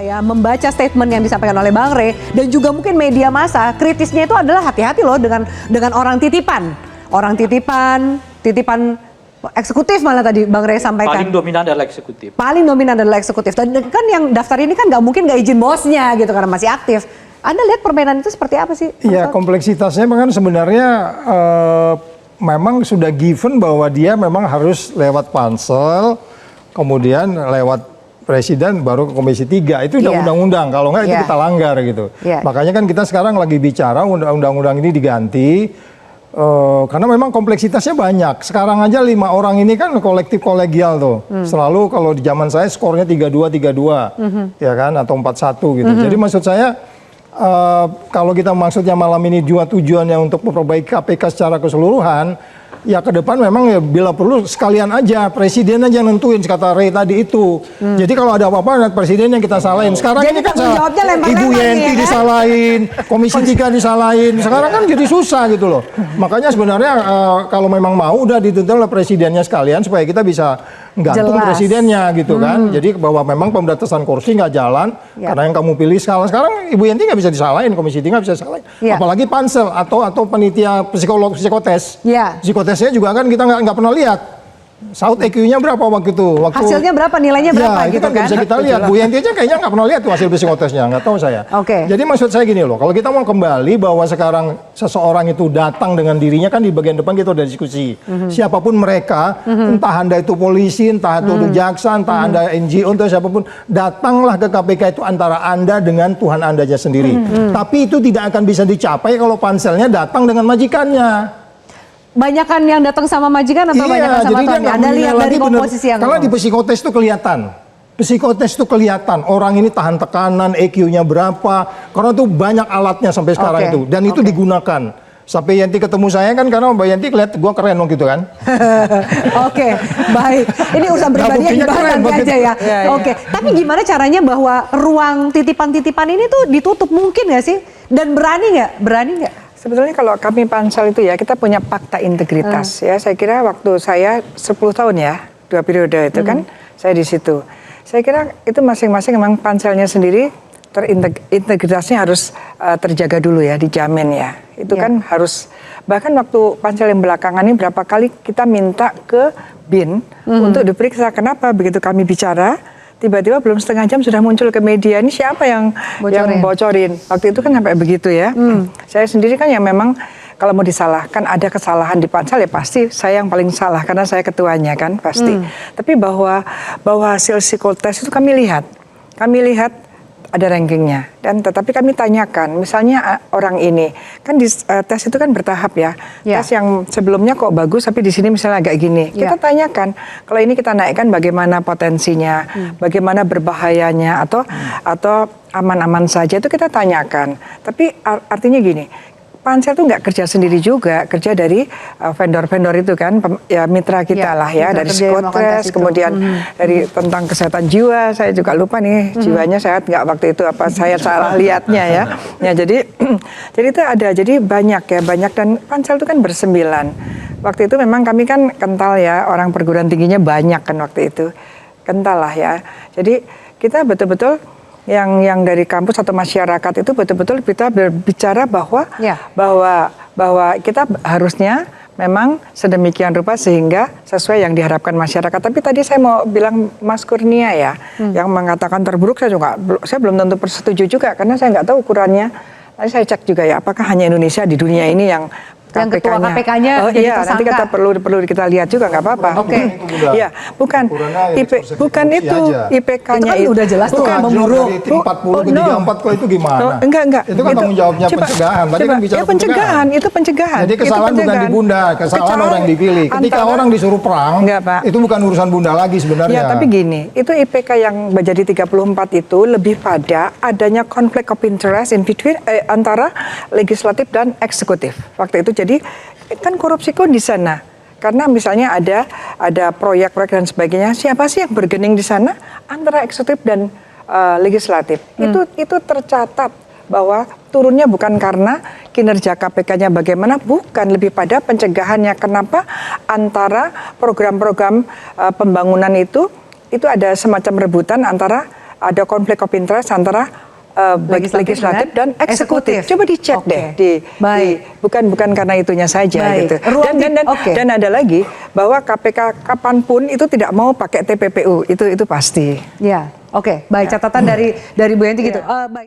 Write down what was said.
Ya, membaca statement yang disampaikan oleh Bang Rey dan juga mungkin media massa, kritisnya itu adalah hati-hati loh dengan orang titipan. Orang titipan eksekutif malah tadi Bang Rey sampaikan. Paling dominan adalah eksekutif. Paling dominan adalah eksekutif. Dan kan yang daftar ini kan nggak mungkin nggak izin bosnya gitu karena masih aktif. Anda lihat permainan itu seperti apa sih? Iya, kompleksitasnya kan sebenarnya memang sudah given bahwa dia memang harus lewat pansel, kemudian lewat presiden baru ke Komisi 3. Itu udah undang-undang, kalau nggak itu kita langgar gitu. Makanya kan kita sekarang lagi bicara undang-undang ini diganti, karena memang kompleksitasnya banyak. Sekarang aja 5 orang ini kan kolektif kolegial tuh. Selalu kalau di zaman saya skornya 3-2, ya kan, atau 4-1 gitu. Jadi maksud saya, kalau kita maksudnya malam ini tujuannya untuk memperbaiki KPK secara keseluruhan, ya ke depan memang ya bila perlu sekalian aja presiden aja nentuin, kata Rey tadi itu. Jadi kalau ada apa-apa presiden yang kita salahin. Sekarang jadi ini kan Ibu Yenti ya, disalahin, Komisi 3 disalahin. Sekarang kan jadi susah gitu loh. Makanya sebenarnya kalau memang mau udah dituntut oleh presidennya sekalian supaya kita bisa gantung presidennya gitu kan. Jadi bahwa memang pemberantasan korupsi nggak jalan karena yang kamu pilih sekarang Ibu Yenti nggak bisa disalahin, Komisi 3 nggak bisa disalahin. Apalagi pansel atau panitia psikotes. Psikotesnya juga kan kita nggak pernah lihat. Saud EQ-nya berapa waktu itu? Hasilnya berapa? Nilainya berapa gitu kan? Bisa kita lihat. Bu Yenti aja kayaknya nggak pernah lihat tuh hasil psikotesnya, nggak tahu saya. Jadi maksud saya gini loh, kalau kita mau kembali bahwa sekarang seseorang itu datang dengan dirinya, kan di bagian depan kita udah diskusi. Siapapun mereka, entah Anda itu polisi, entah itu jaksa, entah Anda NGO, entah siapapun, datanglah ke KPK itu antara Anda dengan Tuhan Anda aja sendiri. Tapi itu tidak akan bisa dicapai kalau panselnya datang dengan majikannya. Banyakan yang datang sama majikan atau banyakan sama Tuhan? Anda lihat dari komposisi yang kalau di psikotes itu kelihatan. Psikotes itu kelihatan orang ini tahan tekanan, EQ-nya berapa. Karena itu banyak alatnya sampai sekarang itu. Dan itu digunakan. Sampai Yenti ketemu saya kan karena Mbak Yenti kelihatan gue keren waktu itu kan. Baik. Ini urusan pribadinya dibahas nanti aja ya. Tapi gimana caranya bahwa ruang titipan-titipan ini tuh ditutup, mungkin nggak sih? Dan berani nggak? Sebetulnya kalau kami pansel itu ya, kita punya fakta integritas ya. Saya kira waktu saya 10 tahun ya, 2 periode itu kan saya di situ. Saya kira itu masing-masing memang panselnya sendiri integritasnya harus terjaga dulu ya, dijamin ya. Itu kan harus, bahkan waktu pansel yang belakangan ini berapa kali kita minta ke BIN untuk diperiksa. Kenapa begitu kami bicara, tiba-tiba belum setengah jam sudah muncul ke media, ini siapa yang bocorin. Waktu itu kan sampai begitu ya. Saya sendiri kan yang memang kalau mau disalahkan, ada kesalahan di pansel ya pasti saya yang paling salah karena saya ketuanya kan pasti. Tapi bahwa hasil psikotes itu kami lihat ada rankingnya, dan tetapi kami tanyakan, misalnya orang ini kan di tes itu kan bertahap ya. Tes yang sebelumnya kok bagus, tapi di sini misalnya agak gini. Kita tanyakan, kalau ini kita naikkan bagaimana potensinya, bagaimana berbahayanya, atau aman-aman saja, itu kita tanyakan. Tapi artinya gini, pansel itu nggak kerja sendiri juga, kerja dari vendor-vendor itu kan, ya mitra kita lah ya, dari psikotes, kemudian dari tentang kesehatan jiwa, saya juga lupa nih jiwanya sehat nggak waktu itu, apa saya salah lihatnya ya. Ya jadi itu ada, jadi banyak dan pansel itu kan bersembilan. Waktu itu memang kami kan kental ya, orang perguruan tingginya banyak kan waktu itu, kental lah ya. Jadi kita betul-betul yang dari kampus atau masyarakat itu betul-betul kita berbicara bahwa kita harusnya memang sedemikian rupa sehingga sesuai yang diharapkan masyarakat. Tapi tadi saya mau bilang Mas Kurnia ya, yang mengatakan terburuk, saya belum tentu setuju juga karena saya nggak tahu ukurannya. Nanti saya cek juga ya, apakah hanya Indonesia di dunia ini yang ketua KPK-nya jadi tersangka. Nanti kita perlu kita lihat juga, nggak apa-apa. Iya, bukan itu IPK-nya itu kan udah jelas tuh memburuk. 40 ke 34 kok itu gimana? Enggak. Itu kan tanggung jawabnya pencegahan. Tadi kan bicara pencegahan. Itu pencegahan. Jadi kesalahan bukan di Bunda, kesalahan orang yang dipilih. Ketika orang disuruh perang, itu bukan urusan Bunda lagi sebenarnya. Ya, tapi gini, itu IPK yang menjadi 34 itu lebih pada adanya conflict of interest in between antara legislatif dan eksekutif. Waktu itu jadi kan korupsi kok di sana. Karena misalnya ada proyek-proyek dan sebagainya, siapa sih yang bergening di sana? Antara eksekutif dan legislatif. Itu tercatat bahwa turunnya bukan karena kinerja KPK-nya bagaimana, bukan, lebih pada pencegahannya. Kenapa antara program-program pembangunan itu ada semacam rebutan antara ada konflik of interest antara legislatif dan eksekutif. Coba dicek deh bukan karena itunya saja gitu. Dan ada lagi bahwa KPK kapanpun itu tidak mau pakai TPPU, itu pasti. Ya, oke. Baik, catatan dari Bu Yanti gitu. Baik.